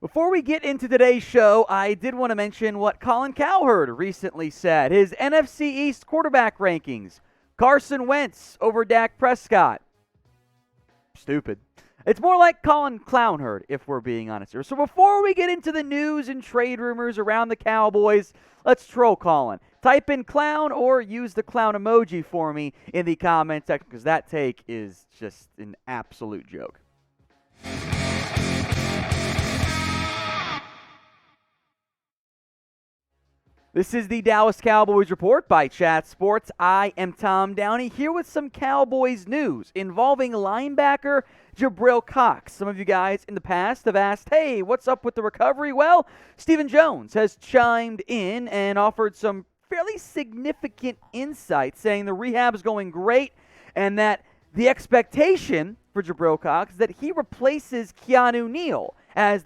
Before we get into today's show, I did want to mention what Colin Cowherd recently said. His NFC East quarterback rankings. Carson Wentz over Dak Prescott. Stupid. It's more like Colin Clownherd, if we're being honest here. So before we get into the news and trade rumors around the Cowboys, let's troll Colin. Type in clown or use the clown emoji for me in the comment section, because that take is just an absolute joke. This is the Dallas Cowboys Report by Chat Sports. I am Tom Downey, here with some Cowboys news involving linebacker Jabril Cox. Some of you guys in the past have asked, hey, what's up with the recovery? Well, Stephen Jones has chimed in and offered some fairly significant insight, saying the rehab is going great and that the expectation for Jabril Cox is that he replaces Keanu Neal as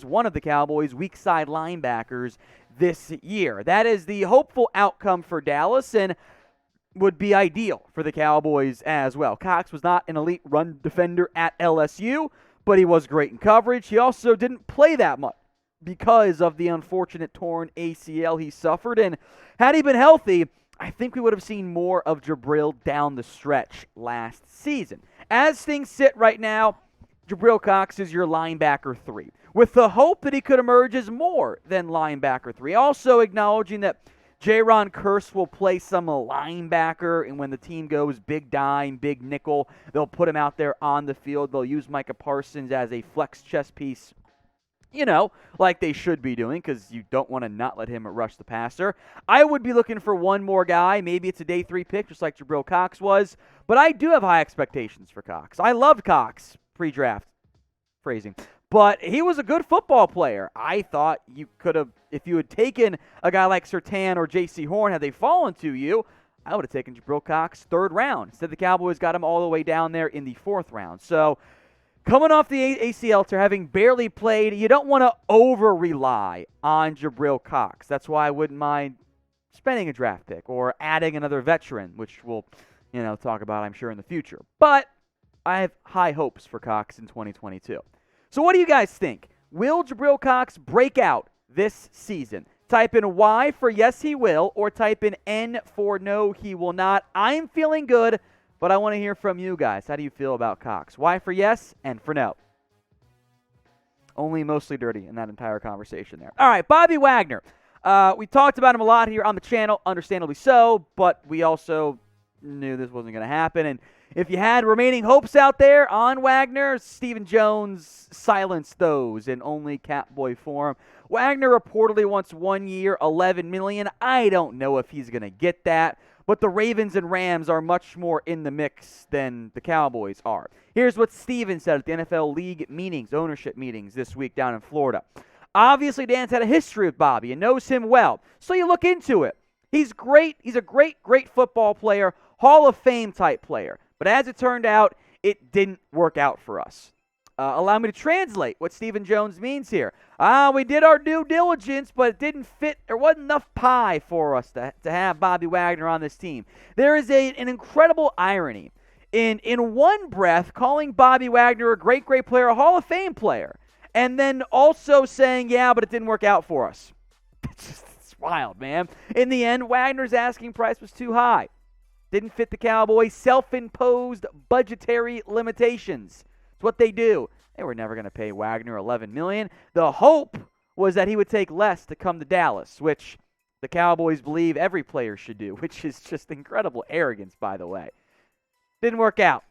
one of the Cowboys' weak side linebackers this year. That is the hopeful outcome for Dallas and would be ideal for the Cowboys as well. Cox was not an elite run defender at LSU, but he was great in coverage. He also didn't play that much because of the unfortunate torn ACL he suffered, and had he been healthy, I think we would have seen more of Jabril down the stretch last season. As things sit right now, Jabril Cox is your linebacker 3, with the hope that he could emerge as more than linebacker 3. Also acknowledging that Jaron Kearse will play some linebacker, and when the team goes big dime, big nickel, they'll put him out there on the field. They'll use Micah Parsons as a flex chess piece, like they should be doing, because you don't want to not let him rush the passer. I would be looking for one more guy. Maybe it's a day 3 pick, just like Jabril Cox was, but I do have high expectations for Cox. I loved Cox pre-draft phrasing, but he was a good football player. I thought you could have, if you had taken a guy like Surtain or J.C. Horn, had they fallen to you, I would have taken Jabril Cox 3rd round. Instead, the Cowboys got him all the way down there in the 4th round. So, coming off the ACL tear, having barely played, you don't want to over-rely on Jabril Cox. That's why I wouldn't mind spending a draft pick or adding another veteran, which we'll, talk about, I'm sure, in the future. But I have high hopes for Cox in 2022. So what do you guys think? Will Jabril Cox break out this season? Type in Y for yes, he will, or type in N for no, he will not. I'm feeling good, but I want to hear from you guys. How do you feel about Cox? Y for yes, N for no. Only mostly dirty in that entire conversation there. All right, Bobby Wagner. We talked about him a lot here on the channel, understandably so, but we also knew this wasn't going to happen. And if you had remaining hopes out there on Wagner, Stephen Jones silenced those in only Catboy form. Wagner reportedly wants 1 year, $11 million. I don't know if he's going to get that, but the Ravens and Rams are much more in the mix than the Cowboys are. Here's what Stephen said at the NFL League meetings, ownership meetings this week down in Florida. Obviously, Dan's had a history with Bobby and knows him well, so you look into it. He's great. He's a great football player, Hall of Fame type player. But as it turned out, it didn't work out for us. Allow me to translate what Stephen Jones means here. We did our due diligence, but it didn't fit. There wasn't enough pie for us to have Bobby Wagner on this team. There is an incredible irony in one breath calling Bobby Wagner a great player, a Hall of Fame player, and then also saying, yeah, but it didn't work out for us. It's wild, man. In the end, Wagner's asking price was too high. Didn't fit the Cowboys' self-imposed budgetary limitations. It's what they do. They were never going to pay Wagner $11 million. The hope was that he would take less to come to Dallas, which the Cowboys believe every player should do, which is just incredible arrogance, by the way. Didn't work out.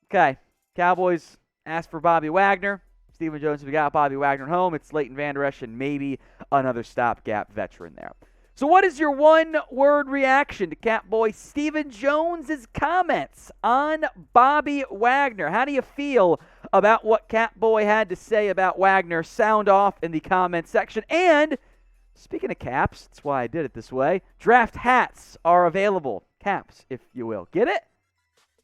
Okay, Cowboys asked for Bobby Wagner. Stephen Jones, if we got Bobby Wagner home, it's Leighton Vander Esch and maybe another stopgap veteran there. So what is your one-word reaction to Catboy Stephen Jones' comments on Bobby Wagner? How do you feel about what Catboy had to say about Wagner? Sound off in the comment section. And speaking of caps, that's why I did it this way, draft hats are available. Caps, if you will. Get it?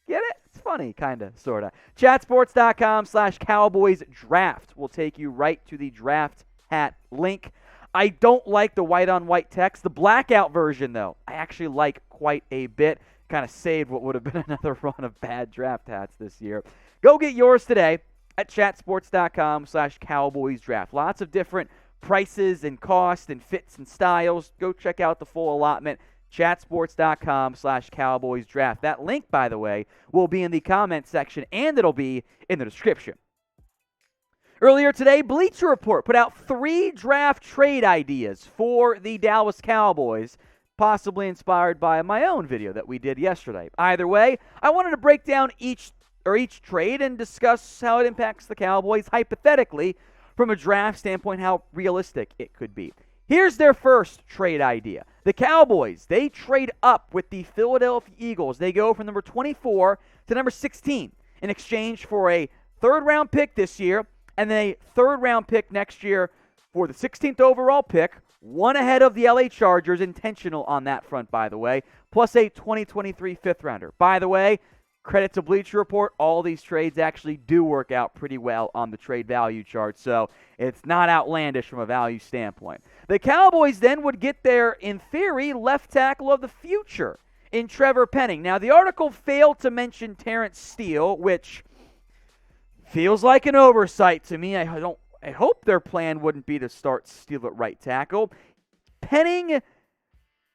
Get it? It's funny, kind of, sort of. Chatsports.com/CowboysDraft will take you right to the draft hat link. I don't like the white-on-white text. The blackout version, though, I actually like quite a bit. Kind of saved what would have been another run of bad draft hats this year. Go get yours today. at chatsports.com/Cowboys Draft. Lots of different prices and costs and fits and styles. Go check out the full allotment. Chatsports.com/Cowboys Draft. That link, by the way, will be in the comment section and it'll be in the description. Earlier today, Bleacher Report put out 3 draft trade ideas for the Dallas Cowboys, possibly inspired by my own video that we did yesterday. Either way, I wanted to break down each trade and discuss how it impacts the Cowboys hypothetically from a draft standpoint, how realistic it could be. Here's their first trade idea. The Cowboys, they trade up with the Philadelphia Eagles. They go from number 24 to number 16 in exchange for a third-round pick this year and then a third-round pick next year for the 16th overall pick, one ahead of the LA Chargers, intentional on that front, by the way, plus a 2023 fifth-rounder. By the way, credit to Bleacher Report, all these trades actually do work out pretty well on the trade value chart, so it's not outlandish from a value standpoint. The Cowboys then would get their, in theory, left tackle of the future in Trevor Penning. Now, the article failed to mention Terrence Steele, which feels like an oversight to me. I hope their plan wouldn't be to start Steele at right tackle. Penning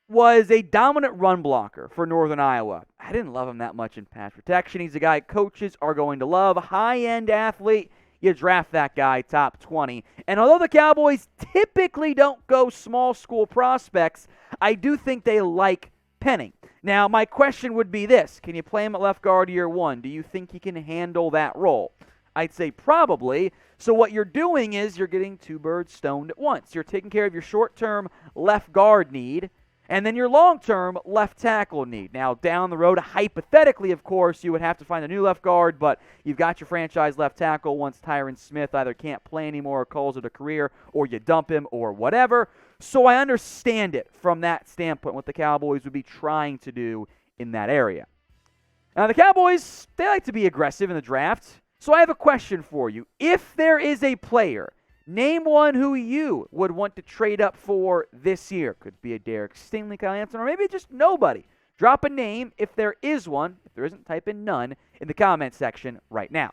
was a dominant run blocker for Northern Iowa. I didn't love him that much in pass protection. He's a guy coaches are going to love. High-end athlete. You draft that guy top 20. And although the Cowboys typically don't go small school prospects, I do think they like Penning. Now, my question would be this. Can you play him at left guard year one? Do you think he can handle that role? I'd say probably. So what you're doing is you're getting 2 birds stoned at once. You're taking care of your short-term left guard need and then your long-term left tackle need. Now, down the road, hypothetically, of course, you would have to find a new left guard, but you've got your franchise left tackle once Tyron Smith either can't play anymore or calls it a career, or you dump him or whatever. So I understand it from that standpoint, what the Cowboys would be trying to do in that area. Now, the Cowboys, they like to be aggressive in the draft. So I have a question for you. If there is a player, name one who you would want to trade up for this year. Could be a Derek Stingley, Kyle Hansen, or maybe just nobody. Drop a name if there is one. If there isn't, type in none in the comment section right now.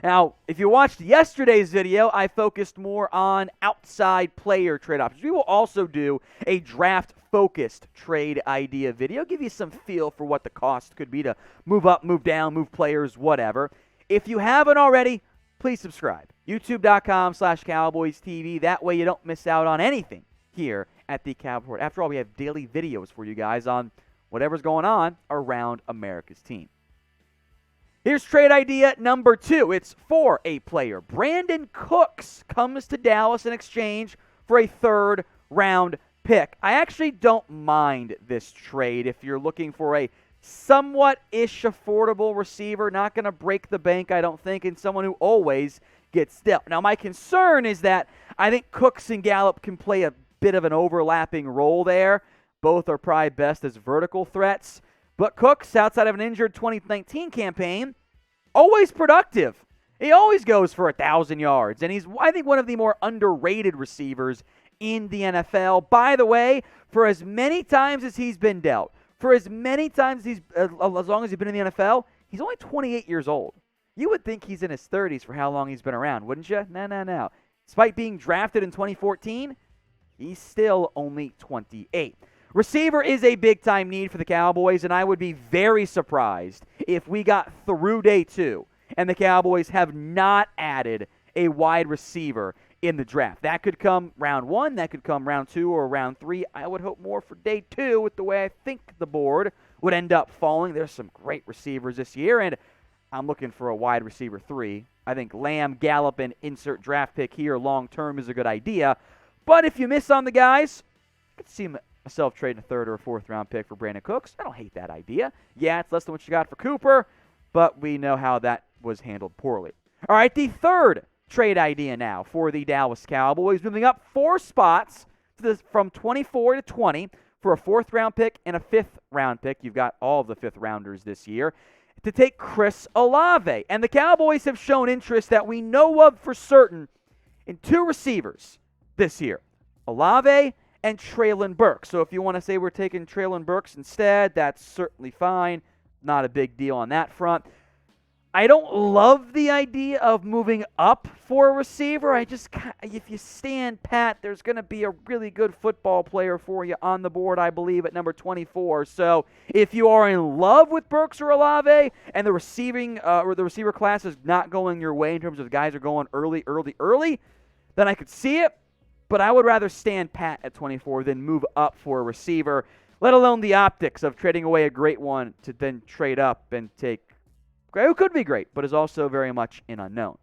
Now, if you watched yesterday's video, I focused more on outside player trade options. We will also do a draft-focused trade idea video, give you some feel for what the cost could be to move up, move down, move players, whatever. If you haven't already, please subscribe. YouTube.com/Cowboys TV. That way you don't miss out on anything here at the Cowboys Report. After all, we have daily videos for you guys on whatever's going on around America's team. Here's trade idea number 2. It's for a player. Brandin Cooks comes to Dallas in exchange for a third-round pick. I actually don't mind this trade if you're looking for a somewhat-ish affordable receiver. Not going to break the bank, I don't think, and someone who always gets dealt. Now, my concern is that I think Cooks and Gallup can play a bit of an overlapping role there. Both are probably best as vertical threats. But Cooks, outside of an injured 2019 campaign, always productive. He always goes for 1,000 yards, and he's, I think, one of the more underrated receivers in the NFL. By the way, for as many times as he's been dealt, for as many times as long as he's been in the NFL, he's only 28 years old. You would think he's in his 30s for how long he's been around, wouldn't you? No. Despite being drafted in 2014, he's still only 28. Receiver is a big-time need for the Cowboys, and I would be very surprised if we got through day 2 and the Cowboys have not added a wide receiver in the draft. That could come round 1, that could come round 2 or round 3. I would hope more for day 2 with the way I think the board would end up falling. There's some great receivers this year, and I'm looking for a wide receiver 3. I think Lamb, Gallup, and insert draft pick here long-term is a good idea. But if you miss on the guys, I could see myself trading a third or a fourth-round pick for Brandin Cooks. I don't hate that idea. Yeah, it's less than what you got for Cooper, but we know how that was handled poorly. All right, the third trade idea now for the Dallas Cowboys, moving up 4 spots from 24 to 20 for a fourth-round pick and a fifth-round pick. You've got all of the fifth-rounders this year to take Chris Olave. And the Cowboys have shown interest that we know of for certain in 2 receivers this year, Olave and Treylon Burks. So if you want to say we're taking Treylon Burks instead, that's certainly fine. Not a big deal on that front. I don't love the idea of moving up for a receiver. If you stand pat, there's going to be a really good football player for you on the board, I believe, at number 24. So if you are in love with Burks or Olave and the receiver class is not going your way in terms of guys are going early, then I could see it. But I would rather stand pat at 24 than move up for a receiver, let alone the optics of trading away a great one to then trade up and take who could be great, but is also very much an unknown.